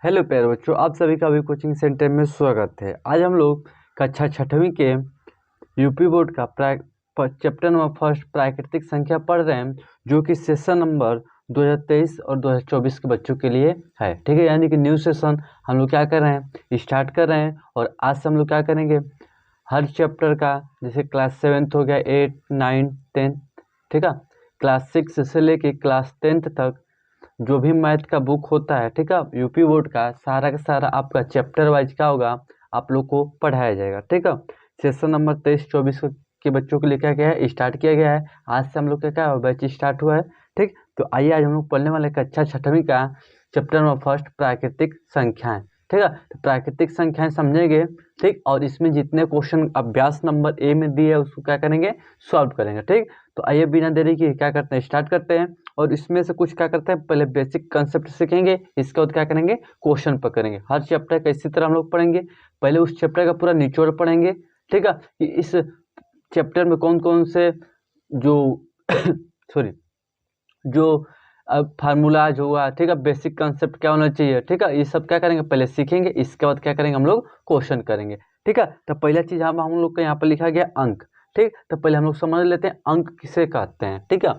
Hello प्यारे बच्चों, आप सभी का अभी कोचिंग सेंटर में स्वागत है। आज हम लोग कक्षा छठवीं के यूपी बोर्ड का चैप्टर नंबर फर्स्ट प्राकृतिक संख्या पढ़ रहे हैं, जो कि सेशन नंबर 2023 और 2024 के बच्चों के लिए है। ठीक है, यानी कि न्यू सेशन हम लोग क्या कर रहे हैं, स्टार्ट कर रहे हैं। और आज से हम लोग क्या करेंगे, हर चैप्टर का, जैसे क्लास 7th हो गया, 8, 9, 10, ठीक है, क्लास 6 से लेके क्लास 10th तक जो भी मैथ का बुक होता है, ठीक है, यूपी बोर्ड का सारा आपका चैप्टर वाइज क्या होगा, आप लोग को पढ़ाया जाएगा। ठीक है, सेशन नंबर 23-24 के बच्चों के लिए क्या क्या है, स्टार्ट किया गया है। आज से हम लोग का क्या बैच स्टार्ट हुआ है। ठीक, तो आइए आज हम लोग पढ़ने वाले कक्षा छठवीं का चैप्टर नंबर फर्स्ट प्राकृतिक संख्याएं। ठीक है, तो प्राकृतिक संख्याएं समझेंगे। ठीक, और इसमें जितने क्वेश्चन अभ्यास नंबर ए में दिए है उसको क्या करेंगे, सॉल्व करेंगे। ठीक, तो आइए बिना देरी के क्या करते हैं, स्टार्ट करते हैं। और इसमें से कुछ क्या करते हैं, पहले बेसिक कंसेप्ट सीखेंगे, इसके बाद क्या करेंगे, क्वेश्चन पर करेंगे। हर चैप्टर का इसी तरह हम लोग पढ़ेंगे। पहले उस चैप्टर का पूरा निचोड़ पढ़ेंगे। ठीक है, कि इस चैप्टर में कौन कौन से जो सॉरी जो फार्मूलाज हुआ, ठीक है, बेसिक कंसेप्ट क्या होना चाहिए, ठीक है, ये सब क्या करेंगे, पहले सीखेंगे। इसके बाद क्या करेंगे, हम लोग क्वेश्चन करेंगे। ठीक है, तो पहला चीज हम लोग का यहाँ पर लिखा गया अंक। ठीक, तो पहले हम लोग समझ लेते हैं अंक किसे कहते हैं। ठीक है,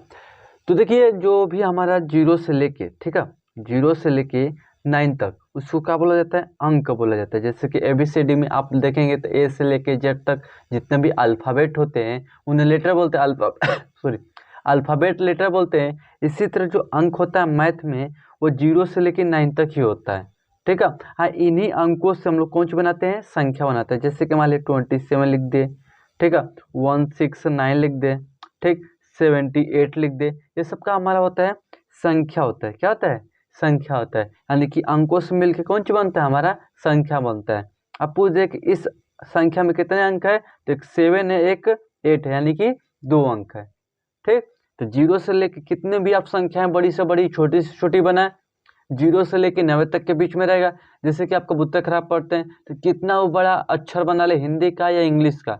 तो देखिए जो भी हमारा 0 से लेके, ठीक है, 0 से लेके 9 तक उसको क्या बोला जाता है, अंक बोला जाता है। जैसे कि ABCD में आप देखेंगे तो A से लेके Z तक जितने भी अल्फ़ाबेट होते हैं उन्हें लेटर बोलते हैं, अल्फ़ाबेट लेटर बोलते हैं। इसी तरह जो अंक होता है मैथ में वो 0 से लेके 9 तक ही होता है। ठीक है, हाँ, इन्हीं अंकों से हम लोग कौन सी बनाते हैं, संख्या बनाते हैं। जैसे कि मान लीजिए 27 लिख दे, ठीक है, 169 लिख दे, ठीक, 78 लिख दे। ये सब का हमारा होता है संख्या होता है। क्या होता है, संख्या होता है। यानी कि अंकों से मिलके कौन सी बनता है, हमारा संख्या बनता है। अब पूछ दे कि इस संख्या में कितने अंक है, तो एक 7 है, एक 8 है, यानी कि 2 अंक है। ठीक, तो 0 से लेके कितने भी आप संख्याएं बड़ी से बड़ी छोटी से छोटी बनाए, 0 से लेके 90 तक के बीच में रहेगा। जैसे कि आप कबूतर खराब पढ़ते हैं तो कितना वो बड़ा अक्षर बना ले, हिंदी का या इंग्लिश का।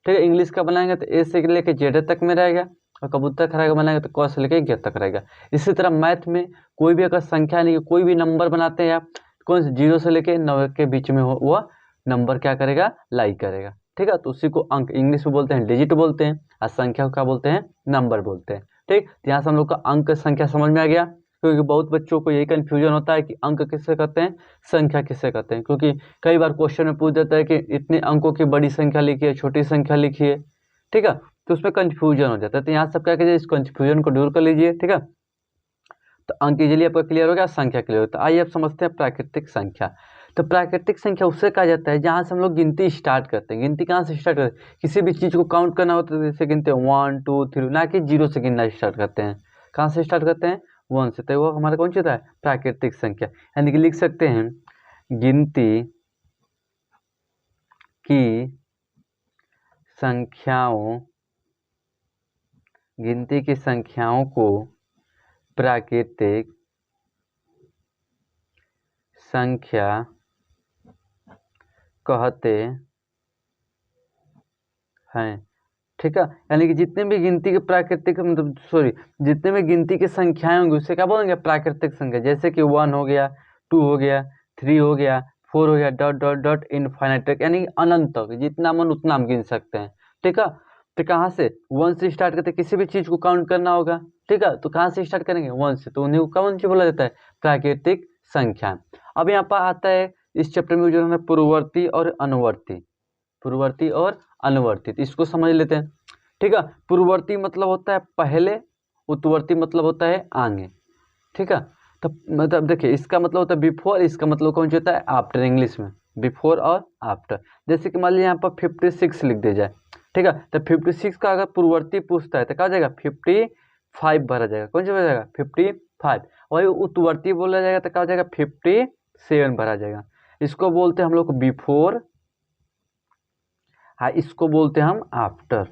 ठीक है, इंग्लिश का बनाएंगे तो A से लेके Z तक में रहेगा, और कबूतर खराब बनाएंगे तो क से लेके G तक रहेगा। इसी तरह मैथ में कोई भी अगर संख्या नहीं, कोई भी नंबर बनाते हैं आप, कौन से 0 से लेके 90 के बीच में हो वह नंबर क्या करेगा, लाई करेगा। ठीक है, तो उसी को अंक इंग्लिश में बोलते हैं, डिजिट बोलते हैं, और संख्या को क्या बोलते हैं, नंबर बोलते हैं। ठीक, तो यहाँ से हम लोग का अंक संख्या समझ में आ गया। क्योंकि बहुत बच्चों को यही कंफ्यूजन होता है कि अंक किससे कहते हैं, संख्या किससे कहते हैं। क्योंकि कई बार क्वेश्चन में पूछ देता है कि इतने अंकों की बड़ी संख्या लिखिए, छोटी संख्या लिखिए। ठीक है, तो उसमें कंफ्यूजन हो जाता है। तो यहाँ सब क्या कीजिए, इस कंफ्यूजन को दूर कर लीजिए। ठीक है, तो अंक इजीली आपका क्लियर हो गया, संख्या क्लियर होता है। आइए अब समझते हैं प्राकृतिक संख्या। तो प्राकृतिक संख्या उससे कहा जाता है जहाँ से हम लोग गिनती स्टार्ट करते हैं। गिनती कहाँ से स्टार्ट करते हैं, किसी भी चीज़ को काउंट करना होता है जैसे गिनते हैं 1, 2, 3, ना कि 0 से गिनना स्टार्ट करते हैं। कहाँ से स्टार्ट करते हैं, 1 से। तो वो हमारा कौन सी होता है, प्राकृतिक संख्या। यानी कि लिख सकते हैं गिनती की संख्याओं, गिनती की संख्याओं को प्राकृतिक संख्या कहते हैं। ठीक है, यानी कि जितने भी गिनती के प्राकृतिक मतलब जितने भी गिनती की संख्याएं होंगी उससे क्या बोलेंगे, प्राकृतिक संख्या। जैसे कि 1 हो गया, 2 हो गया, 3 हो गया, 4 हो गया, डॉट डॉट डॉट इनफाइनाइट तक, यानी अनंत तक, जितना मन उतना हम गिन सकते हैं। ठीक है, तो कहाँ से 1 से स्टार्ट करते, किसी भी चीज को काउंट करना होगा। ठीक है, तो कहाँ से स्टार्ट करेंगे, 1 से। तो उन्हें कौन सी बोला जाता है, प्राकृतिक संख्या। अब यहाँ पर आता है इस चैप्टर में जो है पूर्ववर्ती और अनुवर्ती, पूर्ववर्ती और अनुवर्ती। तो इसको समझ लेते हैं। ठीक है, पूर्ववर्ती मतलब होता है पहले, उत्तवर्ती मतलब होता है आगे। ठीक है, तो मतलब देखिए इसका मतलब होता है बिफोर, इसका मतलब कौन सा होता है, आफ्टर। इंग्लिश में बिफोर और आफ्टर। जैसे कि मान लीजिए यहाँ पर 56 लिख दिया जाए। ठीक है, तो 56 का अगर पूर्ववर्ती पूछता है तो क्या हो जाएगा, 55 भरा जाएगा। कौन सा भरा जाएगा, 55। वही उत्तवर्ती बोला जाएगा तो क्या हो जाएगा, 57 भरा जाएगा। इसको बोलते हैं हम लोग बिफोर, हाँ, इसको बोलते हैं हम आफ्टर।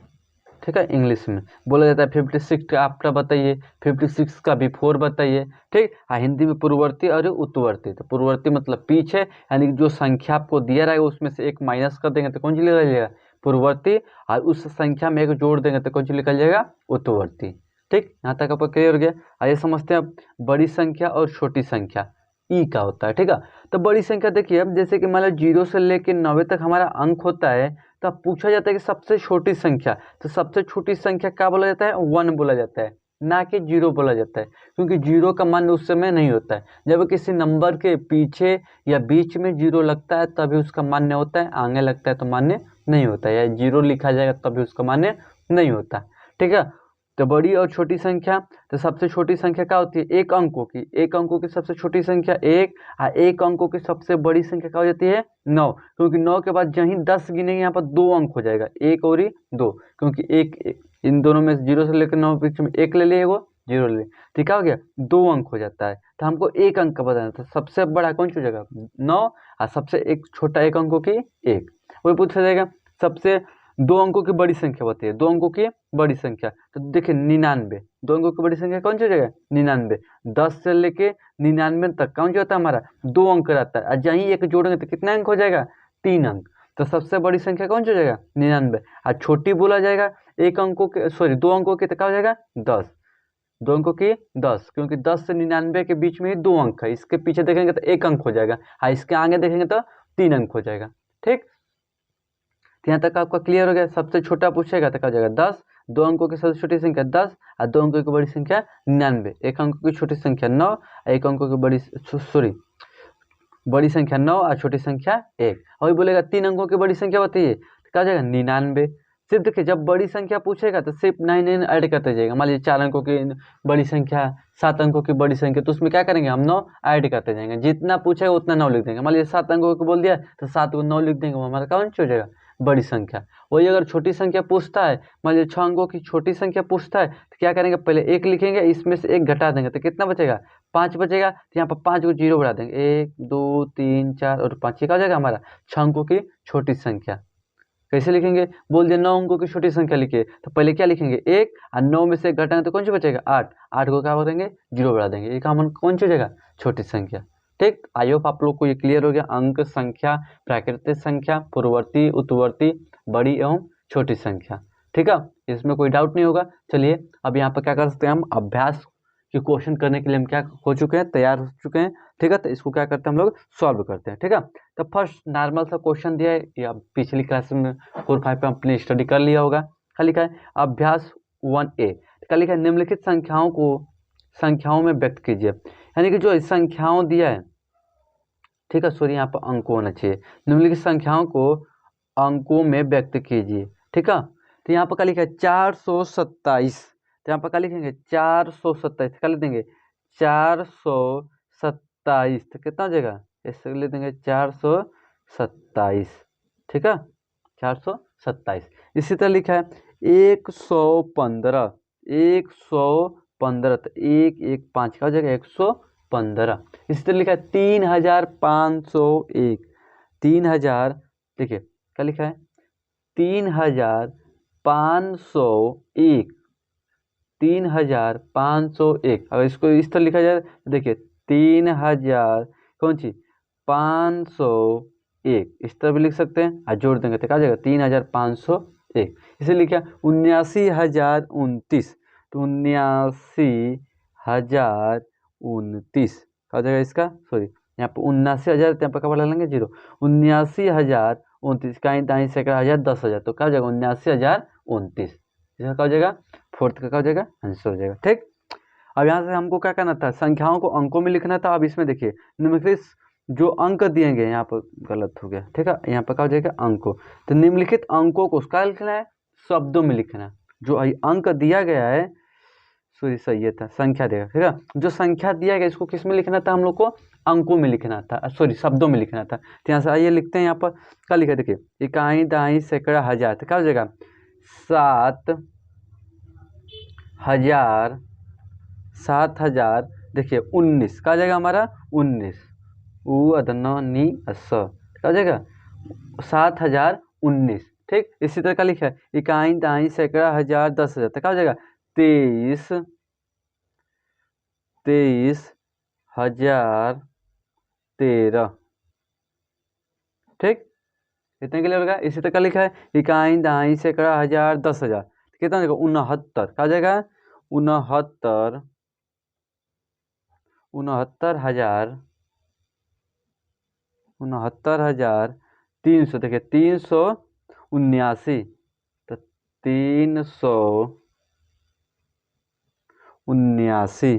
ठीक है, इंग्लिश में बोला जाता है 56 का आफ्टर बताइए, 56 का बिफोर बताइए। ठीक, हाँ, हिंदी में पूर्ववर्ती और उत्तवर्ती। तो पूर्ववर्ती मतलब पीछे, यानी कि जो संख्या आपको दिया रहेगा उसमें से एक माइनस कर देंगे तो कौन सी निकल जाएगा, पूर्ववर्ती। और उस संख्या में एक जोड़ देंगे तो कौन सी निकल जाएगा, उत्तवर्ती। ठीक, यहाँ तक आपको क्लियर हो गया। आइए समझते हैं अब बड़ी संख्या और छोटी संख्या। ई का होता है। ठीक है, तो बड़ी संख्या देखिए, अब जैसे कि मान लो 0 से लेकर 90 तक हमारा अंक होता है, तो अब पूछा जाता है कि सबसे छोटी संख्या, तो सबसे छोटी संख्या क्या बोला जाता है? 1 बोला जाता है, ना कि 0 बोला जाता है, क्योंकि 0 का मान उस समय नहीं होता है। जब किसी नंबर के पीछे या बीच में 0 लगता है तभी उसका मान्य होता है, आगे लगता है तो मान्य नहीं होता है, या 0 लिखा जाएगा तभी उसका मान्य नहीं होता। ठीक है, तो बड़ी और छोटी संख्या, तो सबसे छोटी संख्या क्या होती है? 1 अंकों की, 1 अंकों की सबसे छोटी संख्या 1, और 1 अंकों की सबसे बड़ी संख्या क्या हो जाती है? 9, क्योंकि 9 के बाद जहीं 10 गिनेंगे यहाँ पर 2 अंक हो जाएगा, 1 और 2, क्योंकि इन दोनों में 0 से लेकर 9 बीच में 1 ले लिए, 0 ले लिए, तो क्या हो गया? 2 अंक हो जाता है। तो हमको 1 अंक का बताना था, सबसे बड़ा कौन सी जगह? 9, और सबसे एक छोटा 1 अंकों की 1। वही पूछा जाएगा सबसे 2 अंकों की बड़ी संख्या बताइए, 2 अंकों की बड़ी संख्या, तो देखिए 99, 2 अंकों की बड़ी संख्या कौन सी जगह? 99। 10 से लेके 99 तक कौन सा होता है हमारा? 2 अंक रहता है, और जहीं 1 जोड़ेंगे तो कितना अंक हो जाएगा? 3 अंक। तो सबसे बड़ी संख्या कौन सी जगह? 99। और छोटी बोला जाएगा 1 अंकों के, सॉरी 2 अंकों की, तो क्या हो जाएगा? 10। 2 अंकों की 10, क्योंकि 10 से 99 के बीच में ही 2 अंक है, इसके पीछे देखेंगे तो 1 अंक हो जाएगा, और इसके आगे देखेंगे तो 3 अंक हो जाएगा। ठीक, तो यहाँ तक आपका क्लियर हो गया। सबसे छोटा पूछेगा तो क्या हो जाएगा? 10, 2 अंकों की सबसे छोटी संख्या 10, और 2 अंकों की बड़ी संख्या 99, 1 अंकों की छोटी संख्या 9, 1 अंकों की बड़ी संख्या 9 और छोटी संख्या 1। और बोलेगा 3 अंकों की बड़ी संख्या बताइए, तो क्या हो जाएगा? 99। सिर्फ देखिए, जब बड़ी संख्या पूछेगा तो सिर्फ 9 ऐड करते जाएगा। मान लीजिए 4 अंकों की बड़ी संख्या, 7 अंकों की बड़ी संख्या, तो उसमें क्या करेंगे? हम 9 ऐड करते जाएंगे, जितना पूछेगा उतना 9 लिख देंगे। मान लीजिए 7 अंकों को बोल दिया तो 7 को 9 लिख देंगे, वो हमारा कौन सी हो जाएगा? बड़ी संख्या। वही अगर छोटी संख्या पूछता है, मान लीजिए 6 अंकों की छोटी संख्या पूछता है, तो क्या करेंगे? पहले 1 लिखेंगे, इसमें से 1 घटा देंगे, तो कितना बचेगा? 5 बचेगा। तो यहाँ पर 5 को 0 बढ़ा देंगे, 1 2 3 4 और 5, ये क्या हो जाएगा हमारा? 6 अंकों की छोटी संख्या। कैसे लिखेंगे? बोल दिया 9 अंकों की छोटी संख्या लिखिए, तो पहले क्या लिखेंगे? 1, और 9 में से घटाएंगे तो कौन सी बचेगा? 8, 8 को क्या करेंगे? 0 बढ़ा देंगे, ये काम कौन सी हो जाएगा? छोटी संख्या। ठीक, आई होप आप लोग को ये क्लियर हो गया। अंक संख्या, प्राकृतिक संख्या, पूर्ववर्ती, उत्तरवर्ती, बड़ी एवं छोटी संख्या। ठीक है, इसमें कोई डाउट नहीं होगा। चलिए अब यहाँ पर क्या कर सकते हैं हम? अभ्यास कि क्वेश्चन करने के लिए हम क्या हो चुके हैं? तैयार हो चुके हैं। ठीक है, तो इसको क्या करते हैं हम लोग? सॉल्व करते हैं। ठीक है, तो फर्स्ट नॉर्मल सा क्वेश्चन दिया है, या पिछली क्लास में 4-5 पे अपने स्टडी कर लिया होगा। क्या लिखा है? अभ्यास 1A, क्या लिखा है? निम्नलिखित संख्याओं को संख्याओं में व्यक्त कीजिए। यानी कि जो संख्याओं दिया है, ठीक है, सॉरी यहाँ पर अंक होना चाहिए, निम्नलिखित संख्याओं को अंकों में व्यक्त कीजिए। ठीक है, तो यहाँ पर क्या लिखा है? 427, तो यहाँ पर क्या लिखेंगे? 427, क्या लिख देंगे? 427, तो कितना हो जाएगा? इससे लिख देंगे 427। ठीक है, 427। इसी तरह लिखा है 115, 115, तो 1 1 5 का हो जाएगा 115। इसी तरह लिखा है 3501, 3000, देखिए क्या लिखा है? 3501, 3501। अगर इसको इस तरह लिखा जाए तो देखिए 3000 कौन सी? 501, इस तरह भी लिख सकते हैं, और जोड़ देंगे तो क्या जाएगा? 3501। इसे लिखा 79,029, तो 79,029 क्या हो जाएगा इसका? सॉरी यहाँ पर 79,000, यहाँ पर क्या बढ़ा लेंगे? 0। 79,029 का दाई सैकड़ा हज़ार 10,000, तो क्या हो जाएगा? 79,029। इसका क्या हो जाएगा? फोर्थ का क्या हो जाएगा? आंसर हो जाएगा। ठीक, अब यहाँ से हमको क्या करना था? संख्याओं को अंकों में लिखना था। अब इसमें देखिए निम्नलिखित जो अंक दिए गए, यहाँ पर गलत हो गया। ठीक है, यहाँ पर क्या हो जाएगा? अंकों, तो निम्नलिखित अंकों को क्या लिखना है? शब्दों में लिखना है। जो अंक दिया गया है, सॉरी सही है था, संख्या देगा। ठीक है, जो संख्या दिया गया इसको किस में लिखना था? हम लोग को अंकों में लिखना था, सॉरी शब्दों में लिखना था। तो यहाँ से आइए लिखते हैं। यहाँ पर क्या लिखा है? देखिए इकाई, दाई, सैकड़ा, हजार, तो क्या हो जाएगा? 7,000, 7,000, देखिए 19 क्या हो जाएगा हमारा? 19 क्या हो जाएगा? 7,019। ठीक, इसी तरह का लिखा है इकाई, दाई, सैकड़ा, हजार, 10,000, तो क्या हो जाएगा? 23,013। ठीक, कितने के लिए होगा? इसी तरह का लिखा है इकाई, दाई, सैकड़ा, हजार, 10,000, कितना हो जाएगा? 69, क्या हो जाएगा? 69,000 69,300। देखिए 379, तो 379,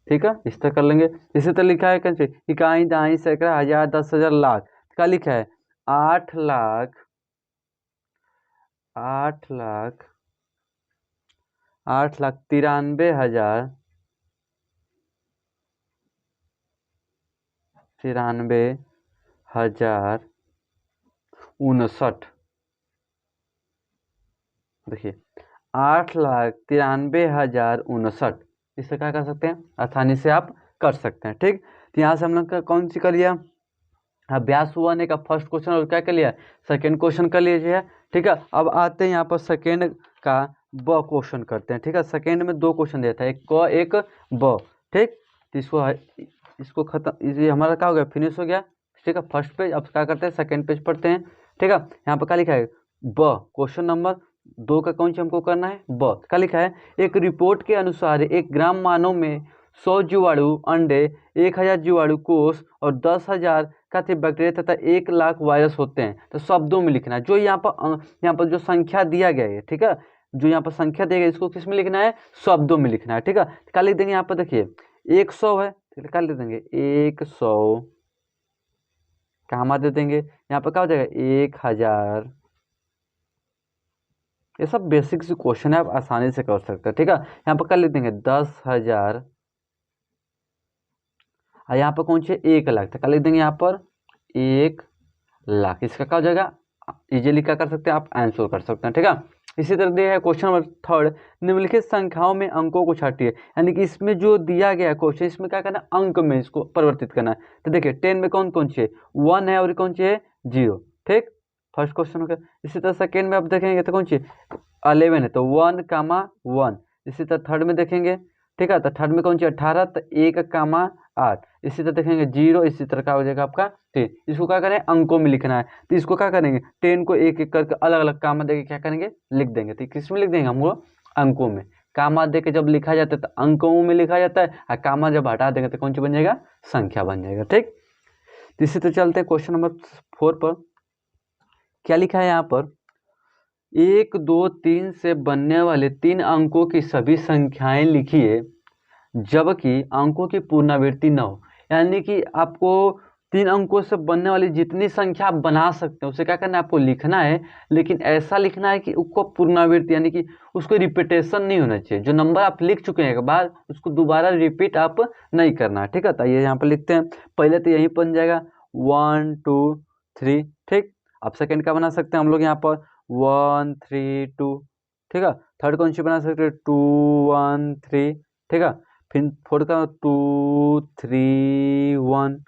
ठीक है, इस तरह कर लेंगे। इसी तरह लिखा है कैसे, इकाई, दहाई, सैकड़ा, हजार, 10,000, लाख। क्या लिखा है, 8,93,000, 93,059। देखिए 8,93,059, इससे क्या कर सकते हैं, आसानी से आप कर सकते हैं। ठीक, तो यहाँ से हम लोग का कौन सी कर लिया, अभ्यास 1 का फर्स्ट क्वेश्चन और क्या कर लिया, सेकेंड क्वेश्चन कर लीजिए। ठीक है, अब आते हैं यहाँ पर सेकेंड का ब क्वेश्चन करते हैं। ठीक है, सेकेंड में 2 क्वेश्चन दिया था, एक क एक ब। ठीक, तो इसको खत्म, ये हमारा क्या हो गया, फिनिश हो गया। ठीक है, फर्स्ट पेज। अब क्या करते हैं, सेकेंड पेज पढ़ते हैं। ठीक है, यहाँ पर क्या लिखा है, ब क्वेश्चन नंबर 2 का कौन सी हमको करना है, ब। क्या लिखा है, एक रिपोर्ट के अनुसार 1 ग्राम मानव में 100 जीवाणु अंडे, 1,000 जीवाणु कोष और 10,000 बैक्टीरिया तथा 1 लाख वायरस होते हैं। तो शब्दों में लिखना है, जो यहाँ पर जो संख्या दिया गया है। ठीक है, जो यहाँ पर संख्या दिया गया इसको किस में लिखना है, शब्दों में लिखना है। ठीक है, क्या लिख देंगे यहाँ पर, देखिए 100 है, क्या लिख देंगे 100, कहाँ दे देंगे, यहाँ पर क्या हो जाएगा 1,000। ये सब बेसिक से क्वेश्चन है, आप आसानी से कर सकते हैं। ठीक है, यहाँ पर क्या लिख देंगे 10,000, और यहाँ पर कौन सी 1 लाख, तो क्या लिख देंगे यहाँ पर 1 लाख। इसका क्या हो जाएगा, इजीली क्या कर सकते हैं आप, आंसर कर सकते हैं। ठीक है, इसी तरह दिया है क्वेश्चन नंबर 3, निम्नलिखित संख्याओं में अंकों को छाटिए। यानी कि इसमें जो दिया गया क्वेश्चन, इसमें क्या करना है, अंक में इसको परिवर्तित करना है। तो देखिए 10 में कौन कौन सी है, 1 है, और कौन सी है 0। ठीक, फर्स्ट क्वेश्चन हो गया। इसी तरह सेकेंड में आप देखेंगे तो कौन सी 11 है, तो 1,1। इसी तरह थर्ड में देखेंगे, ठीक है, तो थर्ड में कौन सी 18, तो 1,8। इसी तरह देखेंगे 0, इसी तरह का हो जाएगा आपका 10। इसको क्या करें, अंकों में लिखना है। तो इसको क्या करेंगे, 10 को एक एक करके अलग अलग कामा देके क्या करेंगे, लिख देंगे। तो किस में लिख देंगे, हम लोग अंकों में। कामा दे के जब लिखा जाता है तो अंकों में लिखा जाता है, और कामा जब हटा देंगे तो कौन सी बन जाएगा, संख्या बन जाएगा। ठीक, तो इसी तरह चलते हैं क्वेश्चन नंबर 4 पर। क्या लिखा है यहाँ पर, 1, 2, 3 से बनने वाले 3 अंकों की सभी संख्याएं लिखिए जबकि अंकों की पुनरावृत्ति न हो। यानी कि आपको 3 अंकों से बनने वाली जितनी संख्या आप बना सकते हैं उसे क्या करना है, आपको लिखना है, लेकिन ऐसा लिखना है कि उसको पुनरावृत्ति, यानी कि उसको रिपीटेशन नहीं होना चाहिए। जो नंबर आप लिख चुके हैं एक बार, उसको दोबारा रिपीट आप नहीं करना। ठीक है, तो ये यहाँ पर लिखते हैं। पहले तो यही बन जाएगा 1, 2, 3। ठीक, अब सेकेंड का बना सकते हैं हम लोग यहाँ पर 1, 3, 2। ठीक है, थर्ड कौन सी बना सकते हैं, 2, 1, 3। ठीक है, फिर फोर्थ का 2, 3, 1।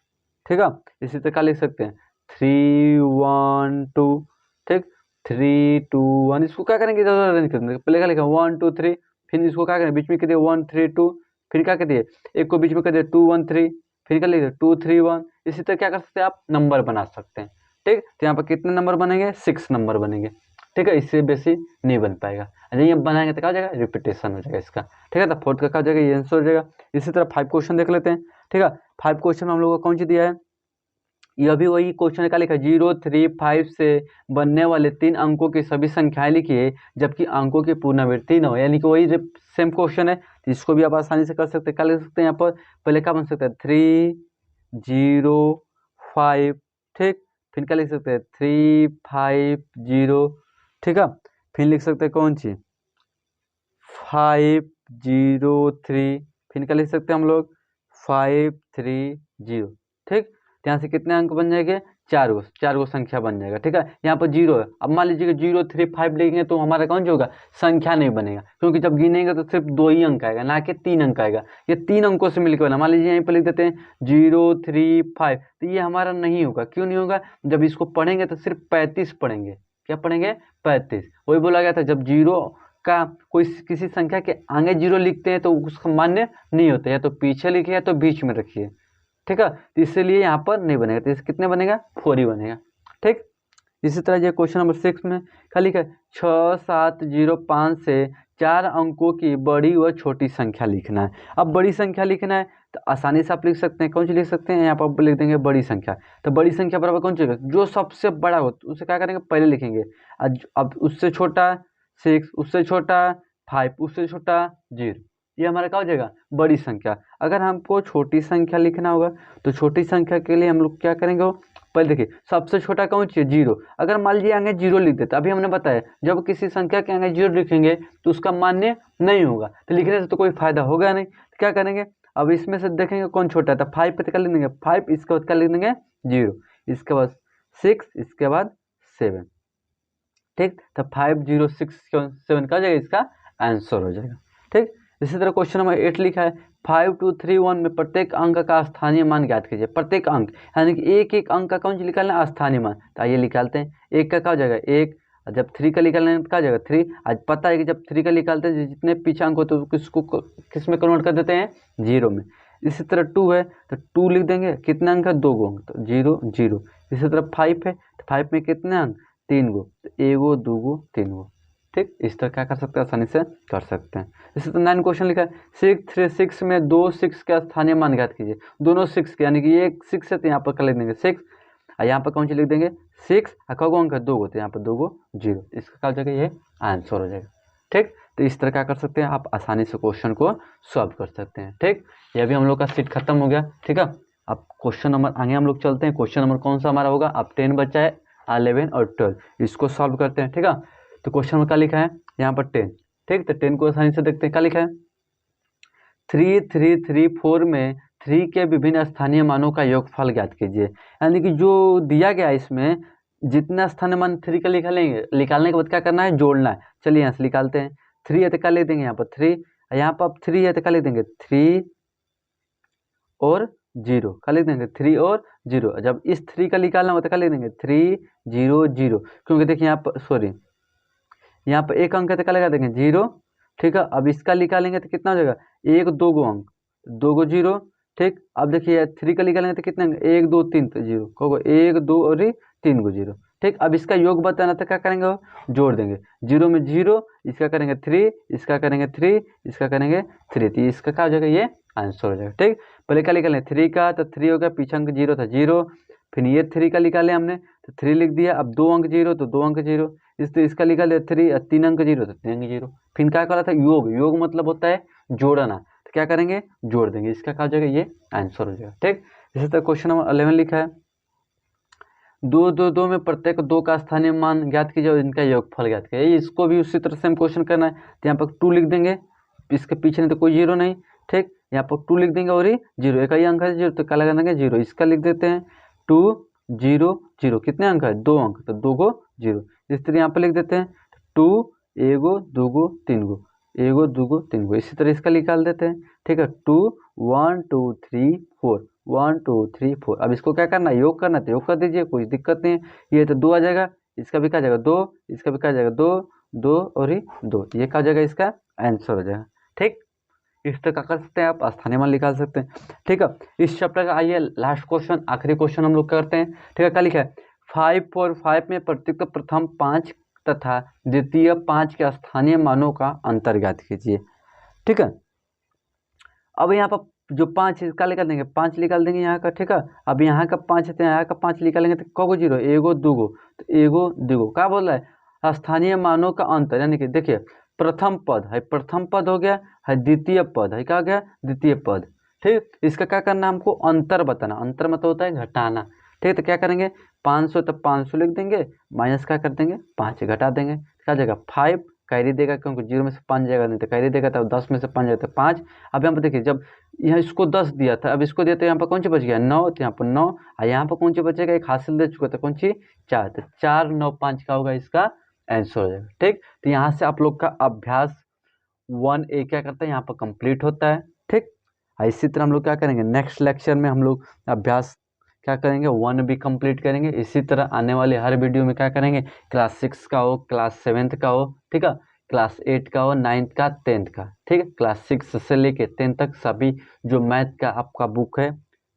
ठीक है, इसी तरह लिख सकते हैं 3, 1, 2। ठीक, 3, 2, 1। इसको क्या करेंगे, इधर अरेंज कर देंगे। पहले क्या लिखा 1, 2, 3, फिर इसको क्या करें, बीच में कर दिए 1, 3, 2, फिर क्या कर दिए, एक को बीच में कर दिए 2, 1, 3, फिर क्या लिखे 2, 3, 1। इसी तरह क्या कर सकते हैं आप, नंबर बना सकते हैं। ठीक, तो यहाँ पर कितने नंबर बनेंगे, 6 नंबर बनेंगे। ठीक है, इससे बेसी नहीं बन पाएगा। यदि ये बनाएंगे तो क्या हो जाएगा, रिपीटेशन हो जाएगा इसका। ठीक है, तो फोर्थ का क्या हो जाएगा, ये आंसर हो जाएगा। इसी तरह 5 क्वेश्चन देख लेते हैं। ठीक है, 5 क्वेश्चन में हम लोगों को कौन सी दिया है, यह भी वही क्वेश्चन का लिखा है, 0, 3, 5 से बनने वाले 3 अंकों की सभी संख्याएं लिखिए जबकि अंकों की पुनरावृत्ति न हो। यानी कि वही सेम क्वेश्चन है, तो इसको भी आप आसानी से कर सकते हैं। क्या लिख सकते हैं यहाँ पर, पहले क्या बन सकता है 3, 0, 5। ठीक, फिर क्या लिख सकते हैं 3, 5, 0। ठीक है, फिर लिख सकते हैं कौन सी 5, 0, 3। फिर क्या लिख सकते हैं हम लोग 5, 3, 0। ठीक, यहाँ से कितने अंक बन जाएंगे, 4 गो संख्या बन जाएगा। ठीक है, यहाँ पर 0 है। अब मान लीजिए 0, 3, 5 लिखेंगे तो हमारा कौन जो होगा, संख्या नहीं बनेगा, क्योंकि जब गिनेंगे तो सिर्फ 2 ही अंक आएगा, ना कि 3 अंक आएगा। ये 3 अंकों से मिलकर बना। मान लीजिए यहीं पर लिख देते हैं 0, 3, 5, तो ये हमारा नहीं होगा। क्यों नहीं होगा, जब इसको पढ़ेंगे तो सिर्फ 35 पढ़ेंगे। क्या पढ़ेंगे, 35। वही बोला गया था, जब 0 का कोई किसी संख्या के आगे 0 लिखते हैं तो उसका मान्य नहीं होता है, तो पीछे लिखिए या तो बीच में रखिए। ठीक है, तो इसलिए यहाँ पर नहीं बनेगा। तो इसे कितने बनेगा, 4 ही बनेगा। ठीक, इसी तरह ये क्वेश्चन नंबर 6 में क्या लिखा है, 6, 7, 0, 5 से 4 अंकों की बड़ी व छोटी संख्या लिखना है। अब बड़ी संख्या लिखना है तो आसानी से आप लिख सकते हैं, कौन सी लिख सकते हैं, यहाँ पर आप लिख देंगे बड़ी संख्या। तो बड़ी संख्या बराबर कौन सी होगा, जो सबसे बड़ा हो तो उसे क्या करेंगे पहले लिखेंगे। अब उससे छोटा 6, उससे छोटा 5, उससे छोटा 0, ये हमारा क्या हो जाएगा बड़ी संख्या। अगर हमको छोटी संख्या लिखना होगा तो छोटी संख्या के लिए हम लोग क्या करेंगे, पहले देखिए सबसे छोटा कौन सी है 0। अगर मान लीजिए आगे 0 लिख देते, अभी हमने बताया जब किसी संख्या के आगे 0 लिखेंगे तो उसका मान्य नहीं होगा, तो लिखने से तो कोई फायदा होगा नहीं। तो क्या करेंगे, अब इसमें से देखेंगे कौन छोटा है, तो 5 पे क्या लिख देंगे 5, इसके बाद क्या लिख देंगे 0, इसके बाद 6, इसके बाद 7। ठीक, तो 5 0 6 7 का हो जाएगा, इसका आंसर हो जाएगा। ठीक, इसी तरह क्वेश्चन नंबर 8 लिखा है 5 2 3 1 में प्रत्येक अंक का स्थानीय मान ज्ञात कीजिए। प्रत्येक अंक यानी कि एक एक अंक का कौन सी निकालना है, स्थानीय मान। तो आइए निकालते हैं। एक का क्या हो जाएगा 1, जब 3 का निकालना है तो क्या हो जाएगा 3। आज पता है कि जब 3 का निकालते हैं जितने पीछे अंक होते हैं किसको किस में कन्वर्ट कर देते हैं, 0 में। इसी तरह 2 है तो 2 लिख देंगे, कितने अंक है 2 अंक, तो 0 0। इसी तरह 5 है तो 5 में कितने अंक 3 गो, तो 1 गो 2 गो 3 गो। ठीक, इस तरह क्या कर सकते हैं, आसानी से कर सकते हैं। इसी तरह 9 क्वेश्चन लिखा है 6 3 6 में 2 6 का स्थानीय मान ज्ञात कीजिए। दोनों 6 के यानी कि ये 6 है तो यहाँ पर कर लिख देंगे 6, और यहाँ पर कौन सी लिख देंगे 6, और गो अंक है 2 गो, तो यहाँ पर 2 गो 0, इसका क्या हो जाएगा ये आंसर हो जाएगा। ठीक, तो इस तरह क्या कर सकते हैं आप आसानी से क्वेश्चन को सॉल्व कर सकते हैं। ठीक, ये भी हम लोग का सीट खत्म हो गया। ठीक है, अब क्वेश्चन नंबर आगे हम लोग चलते हैं। क्वेश्चन नंबर कौन सा हमारा होगा, अब 10 बचा है, 11 और 12, इसको सॉल्व करते हैं। ठीक है, तो क्वेश्चन में क्या लिखा है यहाँ पर 10। ठीक, तो 10 को आसानी से देखते हैं, क्या लिखा है 3 3 3 4 में 3 के विभिन्न स्थानीय मानों का योगफल ज्ञात कीजिए। यानी कि जो दिया गया है इसमें जितना स्थानीय मान 3 का निकालने के बाद क्या करना है, जोड़ना है। चलिए यहाँ से निकालते हैं। 3 है तो क्या लिख देंगे यहाँ पर 3, यहाँ पर अब 3 है तो क्या लिख देंगे 3 और 0, क्या लिख देंगे 3 और 0। जब इस 3 का निकालना होता है क्या लिख देंगे 3 0 0, क्योंकि देखिए यहाँ पर सॉरी यहाँ पर एक अंक है तो क्या लगा देंगे 0। ठीक है, अब इसका निकालेंगे तो कितना हो जाएगा 1 2 गो अंक, 2 गो 0। ठीक, अब देखिए 3 का निकालेंगे तो कितने अंक 1 2 3, तो 0 को 1 2 और 3 गो 0। ठीक, अब इसका योग बताना तो क्या करेंगे जोड़ देंगे, 0 में 0, इसका करेंगे 3, इसका करेंगे 3, इसका करेंगे 3, तो इसका क्या हो जाएगा ये आंसर हो जाएगा। ठीक, पहले क्या निकालें 3 का, तो 3 हो गया, पीछे अंक 0 था 0, फिर ये 3 का निकाले हमने तो 3 लिख दिया। अब 2 अंक 0 तो 2 अंक 0, इसका निकाल लिया 3, 3 अंक 0 तो 3 अंक 0। फिर क्या करा था योग, योग मतलब होता है जोड़ना, तो क्या करेंगे जोड़ देंगे, इसका क्या हो जाएगा ये आंसर हो जाएगा। ठीक, इसी तरह क्वेश्चन नंबर 11 लिखा है 2 2 2 में प्रत्येक 2 का स्थानीय मान ज्ञात कीजिए और इनका योगफल ज्ञात कीजिए। इसको भी उसी तरह से हम क्वेश्चन करना है, तो यहाँ पर 2 लिख देंगे, इसके पीछे नहीं तो कोई 0 नहीं। ठीक, यहाँ पर 2 लिख देंगे और ये 0, एक ही अंक है 0 तो क्या लगा देंगे 0, इसका लिख देते हैं 2 0 0, कितने अंक है 2 अंक, तो 2 गो 0। इस तरह यहाँ पर लिख देते हैं 2 1 गो 2 गो 3 गो, 1 गो 2 गो 3 गो, इसी तरह इसका निकाल देते हैं। ठीक है, 2 1 2 3 4, 1 2 3 4। अब इसको क्या करना है योग करना है तो योग कर दीजिए, कोई दिक्कत नहीं है। ये तो 2 आ जाएगा, इसका भी क्या जाएगा 2, इसका भी क्या जाएगा 2 2 और ये 2, ये क्या हो जाएगा इसका आंसर हो जाएगा। ठीक, इस तरह क्या कर सकते हैं आप स्थानीय मान निकाल सकते हैं। ठीक है, इस चैप्टर का आइए लास्ट क्वेश्चन आखिरी क्वेश्चन हम लोग करते हैं। ठीक है, क्या लिखा है 5 और 5 में प्रत्येक प्रथम 5 तथा द्वितीय 5 के स्थानीय मानों का अंतर ज्ञात कीजिए। ठीक है, अब यहाँ पर जो 5 है इसका निकाल देंगे, 5 निकाल देंगे यहाँ का। ठीक है, अब यहाँ का 5 है तो यहाँ का 5 निकालेंगे तो कगो 0, 1 गो 2 गो, तो 1 गो 2 गो क्या बोल रहा है स्थानीय मानों का अंतर। यानी कि देखिए प्रथम पद है, प्रथम पद हो गया है, द्वितीय पद है, क्या हो गया द्वितीय पद। ठीक, इसका क्या करना हमको अंतर बताना, अंतर मतलब होता है घटाना। ठीक, तो क्या करेंगे 500 तो 500 लिख देंगे, माइनस क्या कर देंगे 5 घटा देंगे, क्या जाएगा 5 कैरी देगा, क्योंकि 0 में से 5 जाएगा, नहीं तो कैरी देगा, तो 10 में से 5 जाएगा तो 5। अब यहाँ पर देखिए जब यहाँ इसको 10 दिया था, अब इसको दिया तो यहाँ पर कौन सी बच गया 9, तो यहाँ पर 9, और यहाँ पर कौन सी बचेगा एक हासिल दे चुका था कौन सी 4, तो 4 9 5 का होगा इसका आंसर हो जाएगा। ठीक, तो यहाँ से आप लोग का अभ्यास 1A क्या करता है यहाँ पर कंप्लीट होता है। ठीक, इसी तरह हम लोग क्या करेंगे नेक्स्ट लेक्चर में हम लोग अभ्यास क्या करेंगे 1B कंप्लीट करेंगे। इसी तरह आने वाले हर वीडियो में क्या करेंगे क्लास 6 का हो, क्लास 7 का हो, ठीक है, क्लास 8 का हो, 9th का, 10th का। ठीक है, क्लास 6 से लेके 10 तक सभी जो मैथ का आपका बुक है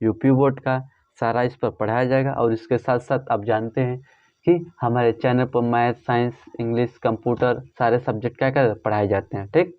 यूपी बोर्ड का सारा इस पर पढ़ाया जाएगा। और इसके साथ साथ आप जानते हैं कि हमारे चैनल पर मैथ, साइंस, इंग्लिश, कंप्यूटर सारे सब्जेक्ट क्या क्या पढ़ाए जाते हैं। ठीक।